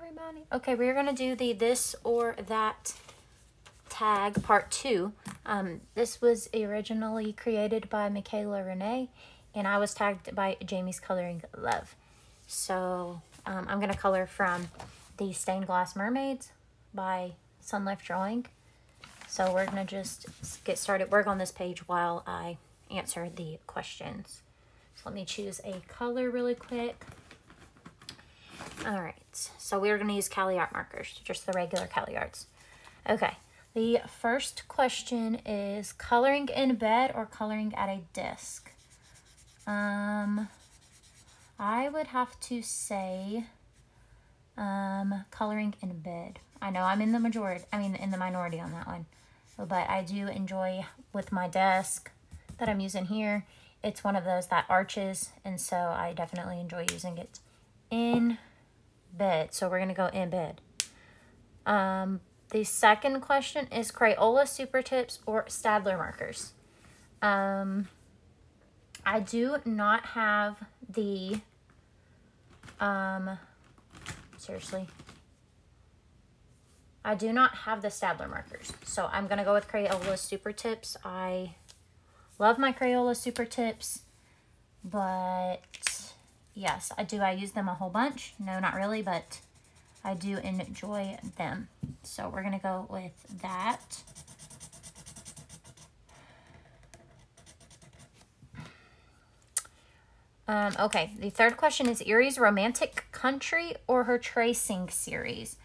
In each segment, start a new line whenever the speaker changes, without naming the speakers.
everybody. Okay, we're gonna do the this or that tag part 2. This was originally created by Michaela Renee, and I was tagged by Jamie's Coloring Love. So I'm gonna color from the Stained Glass Mermaids by Sun Life Drawing. So we're gonna just get started, work on this page while I answer the questions. So let me choose a color really quick. All right, so we're gonna use Cali Art markers, just the regular Cali Arts. Okay, the first question is coloring in bed or coloring at a desk? I would have to say coloring in bed. I know I'm in the minority on that one, but I do enjoy with my desk that I'm using here. It's one of those that arches, and so I definitely enjoy using it in bed. So we're gonna go in bed. The second question is Crayola Super Tips or Staedtler markers. I do not have the I do not have the Staedtler markers, so I'm gonna go with Crayola Super Tips. I love my Crayola Super Tips, but yes, I do. I use them a whole bunch. No, not really, but I do enjoy them. So we're gonna go with that. Okay, the third question is Erie's Romantic Country or her tracing series.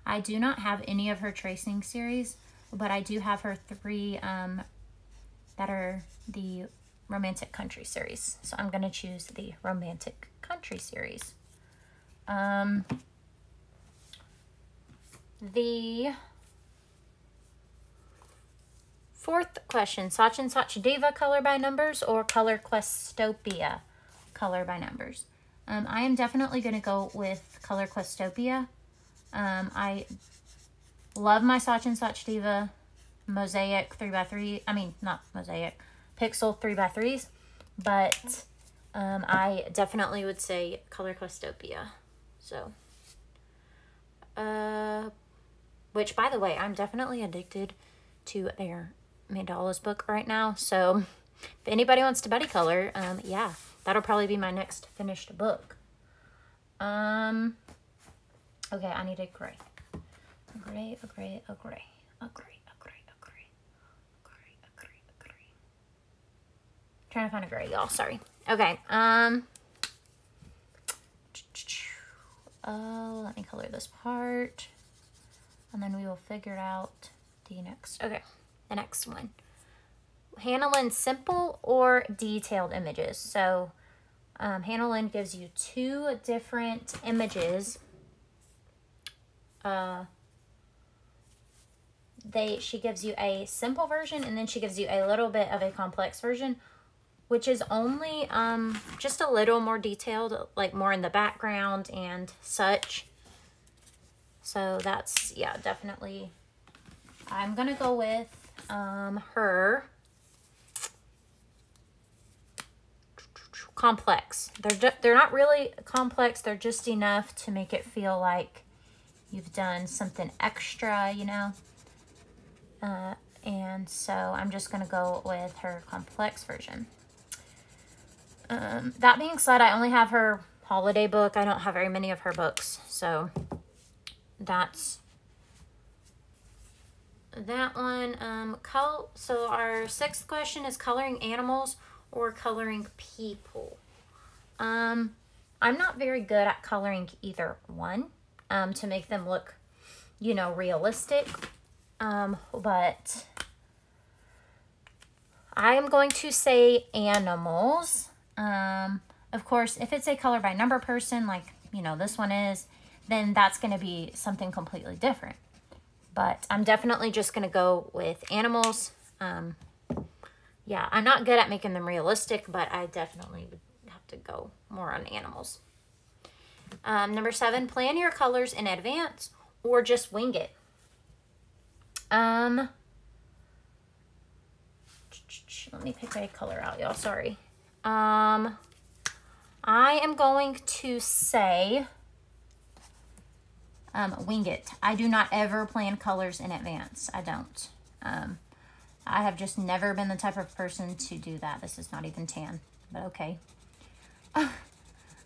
I do not have any of her tracing series, but I do have her 3 that are the Romantic Country series. So I'm gonna choose the Romantic Country series. The fourth question, Sach and Sach Diva color by numbers or Color Questopia color by numbers? I am definitely going to go with Color Questopia. I love my Sach and Sach Diva Mosaic 3x3. I mean, not Mosaic, Pixel 3x3s. But I definitely would say Color Questopia. So, which, by the way, I'm definitely addicted to their Mandalas book right now. So, if anybody wants to buddy color, yeah, that'll probably be my next finished book. Okay, I need a gray. A gray. Trying to find a gray, y'all. Sorry. Okay. Let me color this part, and then we will figure out the next. Okay, the next one. Hannah Lynn simple or detailed images. So Hannah Lynn gives you 2 different images. She gives you a simple version, and then she gives you a little bit of a complex version, which is only just a little more detailed, like more in the background and such. So that's, yeah, definitely, I'm gonna go with her complex. They're not really complex, they're just enough to make it feel like you've done something extra, you know. And so I'm just gonna go with her complex version. That being said, I only have her holiday book. I don't have very many of her books, so that's that one. So our 6th question is coloring animals or coloring people. I'm not very good at coloring either one, to make them look, you know, realistic. But I am going to say animals. Of course, if it's a color by number person, like, you know, this one is, then that's going to be something completely different. But I'm definitely just going to go with animals. Yeah, I'm not good at making them realistic, but I definitely would have to go more on animals. Number 7, plan your colors in advance or just wing it. Let me pick a color out, y'all. Sorry. I am going to say wing it. I do not ever plan colors in advance. I don't. I have just never been the type of person to do that. This is not even tan, but okay.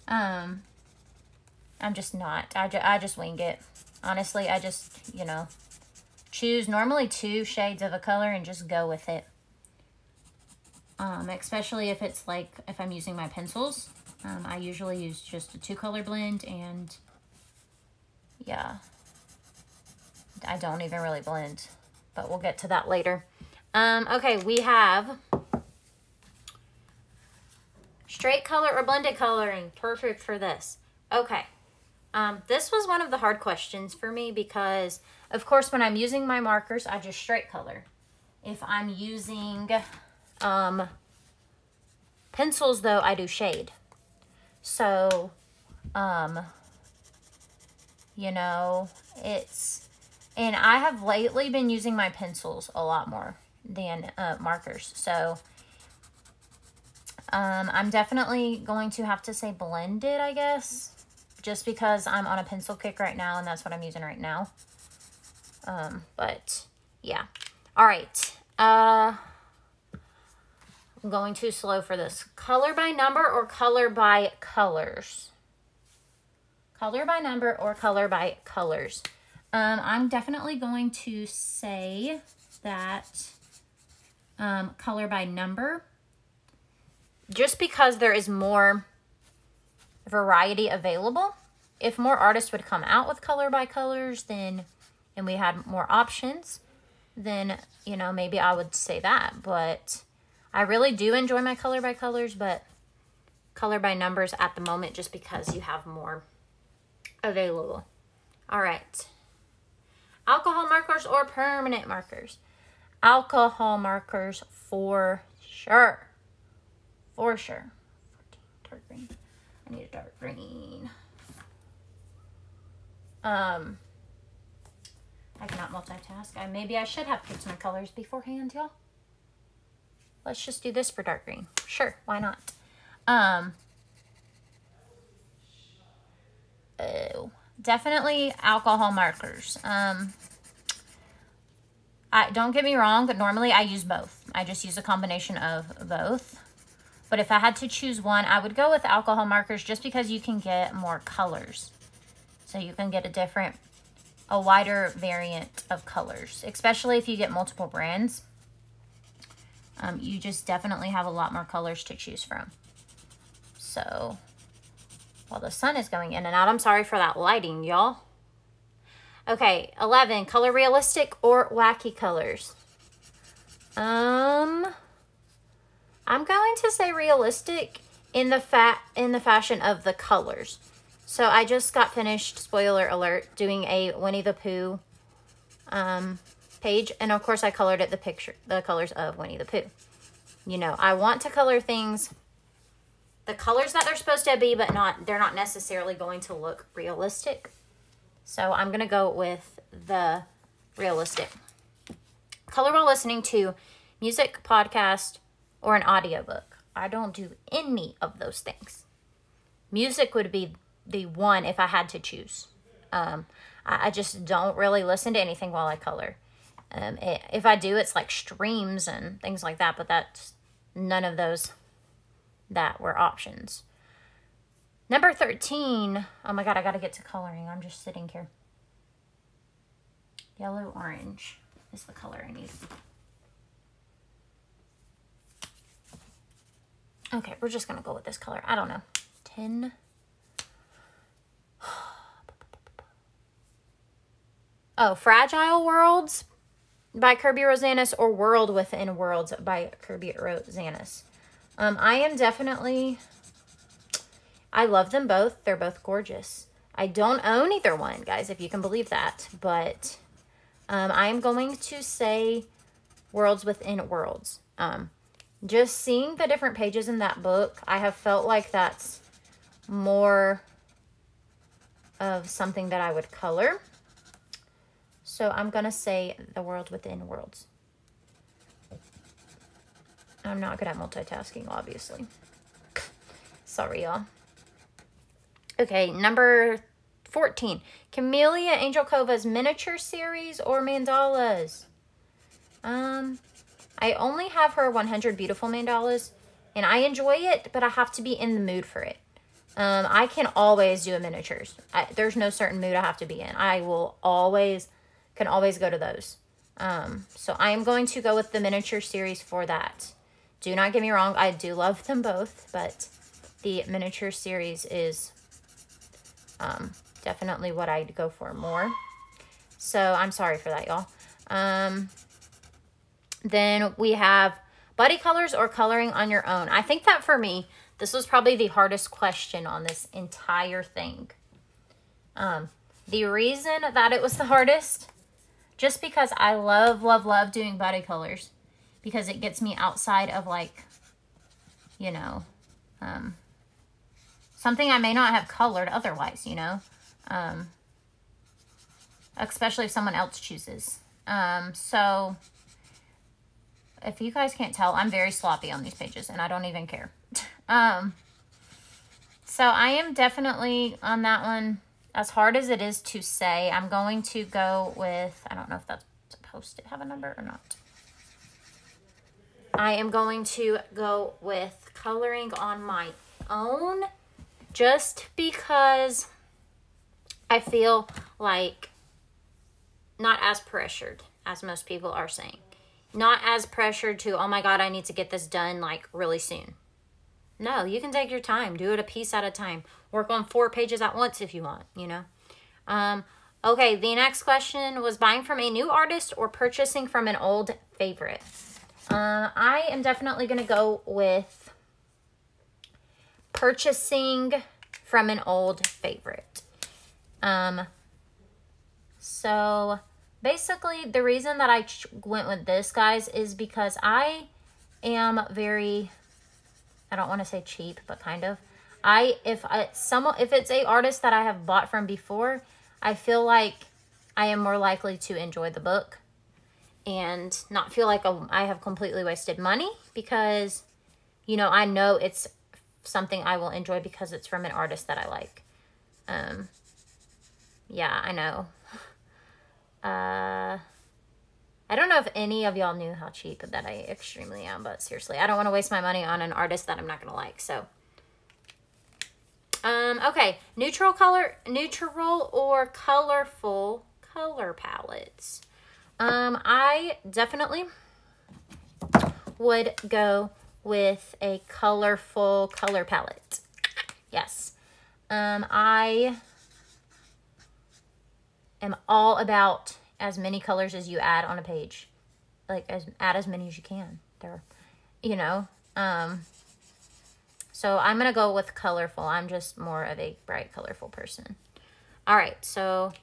I'm just not. I just wing it. Honestly, I just, you know, choose normally 2 shades of a color and just go with it. Especially if it's like, if I'm using my pencils. I usually use just a 2-color blend, and yeah. I don't even really blend, but we'll get to that later. Okay, we have straight color or blended coloring. Perfect for this. Okay. This was one of the hard questions for me because, of course, when I'm using my markers, I just straight color. If I'm using pencils, though, I do shade. So, you know, and I have lately been using my pencils a lot more than markers. So, I'm definitely going to have to say blended, I guess. Just because I'm on a pencil kick right now and that's what I'm using right now. But yeah. All right. I'm going too slow for this. Color by number or color by colors? Color by number or color by colors? I'm definitely going to say that color by number. Just because there is more variety available. If more artists would come out with color by colors, then, and we had more options, then, you know, maybe I would say that. But I really do enjoy my color by colors, but color by numbers at the moment, just because you have more available. All right. Alcohol markers or permanent markers? Alcohol markers for sure. For sure. 14, dark green. I need a dark green. I cannot multitask. Maybe I should have picked my colors beforehand, y'all. Let's just do this for dark green. Sure, why not? Definitely alcohol markers. Don't get me wrong, but normally I use both. I just use a combination of both. But if I had to choose one, I would go with alcohol markers just because you can get more colors. So you can get a wider variant of colors, especially if you get multiple brands. You just definitely have a lot more colors to choose from. So, while the sun is going in and out, I'm sorry for that lighting, y'all. Okay, 11, color realistic or wacky colors? I'm going to say realistic in the fashion of the colors. So I just got finished, spoiler alert, doing a Winnie the Pooh page, and of course I colored it the colors of Winnie the Pooh. You know, I want to color things the colors that they're supposed to be, but they're not necessarily going to look realistic. So I'm gonna go with the realistic. Color while listening to music, podcast, or an audiobook. I don't do any of those things. Music would be the one if I had to choose. I just don't really listen to anything while I color. If I do, it's like streams and things like that, but that's none of those that were options. Number 13. Oh my God, I gotta get to coloring. I'm just sitting here. Yellow, orange is the color I need. Okay, we're just gonna go with this color. I don't know. 10. Oh, Fragile Worlds by Kirby Rosanis or World Within Worlds by Kirby Rosanis. I love them both. They're both gorgeous. I don't own either one, guys, if you can believe that. But I'm going to say Worlds Within Worlds. Just seeing the different pages in that book, I have felt like that's more of something that I would color. So I'm going to say the World Within Worlds. I'm not good at multitasking, obviously. Sorry, y'all. Okay, number 14. Camellia Angel Kova's miniature series or mandalas? I only have her 100 beautiful mandalas, and I enjoy it, but I have to be in the mood for it. I can always do a miniatures. There's no certain mood I have to be in. I will can always go to those. So I am going to go with the miniature series for that. Do not get me wrong, I do love them both, but the miniature series is definitely what I'd go for more. So I'm sorry for that, y'all. Then we have buddy colors or coloring on your own. I think that for me, this was probably the hardest question on this entire thing. The reason that it was the hardest, just because I love, love, love doing buddy colors, because it gets me outside of, like, you know, something I may not have colored otherwise, you know, especially if someone else chooses. So if you guys can't tell, I'm very sloppy on these pages, and I don't even care. So I am definitely on that one. As hard as it is to say, I'm going to go with, I don't know if that's supposed to have a number or not. I am going to go with coloring on my own, just because I feel like not as pressured as most people are saying. Not as pressured to, oh my God, I need to get this done like really soon. No, you can take your time. Do it a piece at a time. Work on 4 pages at once if you want, you know. Okay, the next question was buying from a new artist or purchasing from an old favorite. I am definitely going to go with purchasing from an old favorite. So basically, the reason that I went with this, guys, is because I am very, I don't want to say cheap, but kind of. If it's a artist that I have bought from before, I feel like I am more likely to enjoy the book and not feel like I have completely wasted money, because, you know, I know it's something I will enjoy because it's from an artist that I like. Yeah, I know. I don't know if any of y'all knew how cheap that I extremely am, but seriously, I don't want to waste my money on an artist that I'm not going to like, so. Okay, neutral or colorful color palettes. I definitely would go with a colorful color palette. Yes. I am all about as many colors as you add on a page. Like, add as many as you can. There, you know. So I'm going to go with colorful. I'm just more of a bright, colorful person. All right, so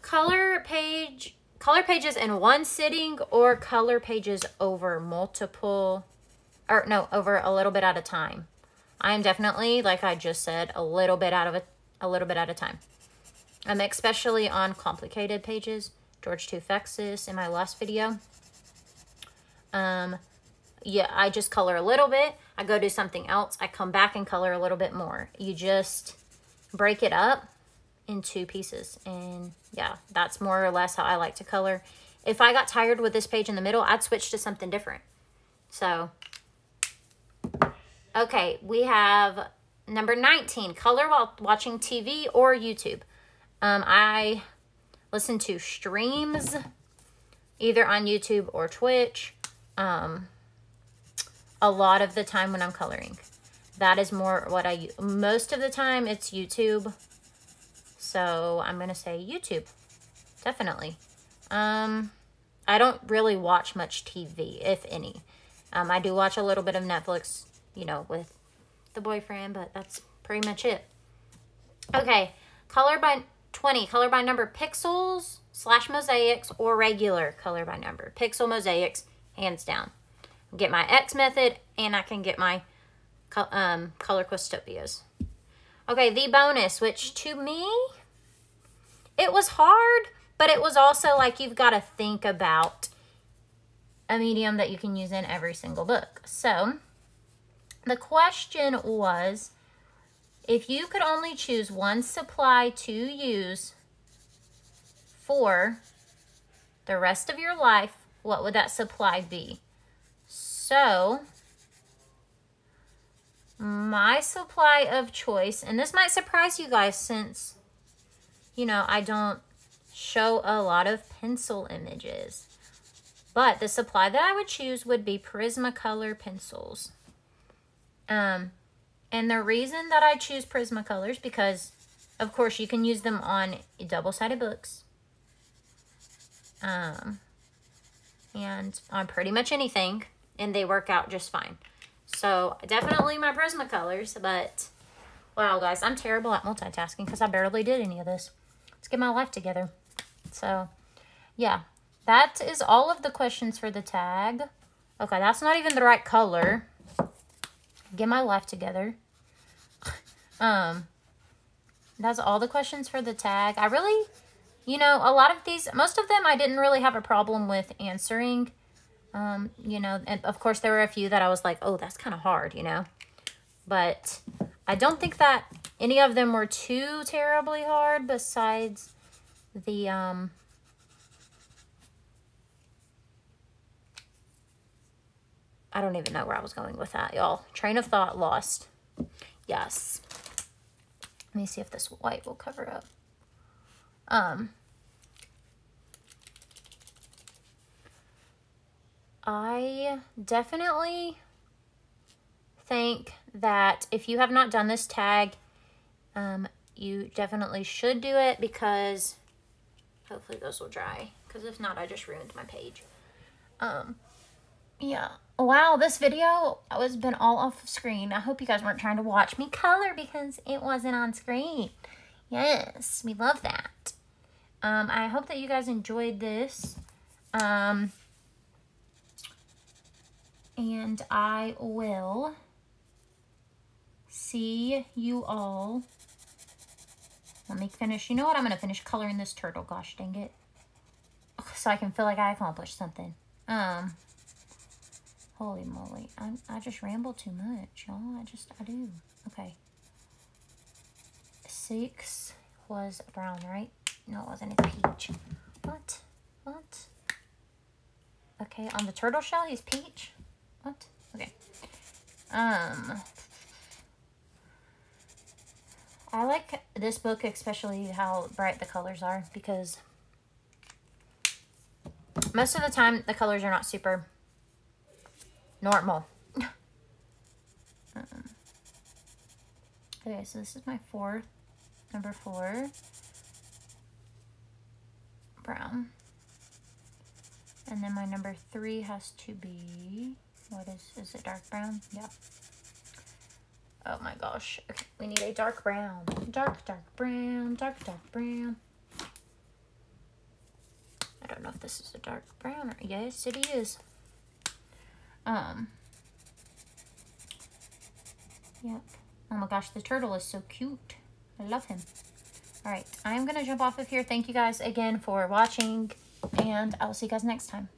color pages in one sitting or color pages over over a little bit at a time. I am definitely, like I just said, a little bit at a time. Especially on complicated pages. George Tufexis in my last video. Yeah, I just color a little bit. I go do something else. I come back and color a little bit more. You just break it up into pieces. And yeah, that's more or less how I like to color. If I got tired with this page in the middle, I'd switch to something different. So, okay, we have number 19, color while watching TV or YouTube. I listen to streams either on YouTube or Twitch. A lot of the time when I'm coloring. That is more what I use. Most of the time it's YouTube. So I'm going to say YouTube. Definitely. I don't really watch much TV, if any. I do watch a little bit of Netflix, you know, with the boyfriend, but that's pretty much it. Okay. Color by 20. Color by number pixels / mosaics or regular color by number. Pixel mosaics, hands down. Get my X method, and I can get my color Questopias. Okay, the bonus, which to me, it was hard, but it was also like you've got to think about a medium that you can use in every single book. So, the question was, If you could only choose one supply to use for the rest of your life, what would that supply be? So, my supply of choice, and this might surprise you guys since, you know, I don't show a lot of pencil images. But the supply that I would choose would be Prismacolor pencils. And the reason that I choose Prismacolors, because, of course, you can use them on double-sided books. And on pretty much anything, and they work out just fine. So, definitely my Prismacolors, but, wow, guys, I'm terrible at multitasking because I barely did any of this. Let's get my life together. So, yeah, that is all of the questions for the tag. Okay, that's not even the right color. Get my life together. That's all the questions for the tag. I really, you know, a lot of these, most of them I didn't really have a problem with answering. You know, and of course there were a few that I was like, oh, that's kind of hard, you know. But I don't think that any of them were too terribly hard besides the, I don't even know where I was going with that, y'all. Train of thought lost. Yes. Let me see if this white will cover up. I definitely think that if you have not done this tag, you definitely should do it because hopefully those will dry. Because if not, I just ruined my page. Yeah. Wow, this video has been all off screen. I hope you guys weren't trying to watch me color because it wasn't on screen. Yes, we love that. I hope that you guys enjoyed this. And I will see you all. Let me finish. You know what? I'm going to finish coloring this turtle. Gosh dang it. So I can feel like I accomplished something. Holy moly. I just ramble too much, y'all. I do. Okay. 6 was brown, right? No, it wasn't. It's peach. What? What? Okay, on the turtle shell, he's peach. What? Okay. I like this book, especially how bright the colors are, because most of the time the colors are not super normal. Okay, so this is my number 4, brown. And then my number 3 has to be, what is it dark brown? Yeah. Oh my gosh. Okay, we need a dark brown. Dark brown, dark brown. I don't know if this is a dark brown or, yes, it is. Yep. Oh my gosh, the turtle is so cute. I love him. All right, I am going to jump off of here. Thank you guys again for watching, and I will see you guys next time.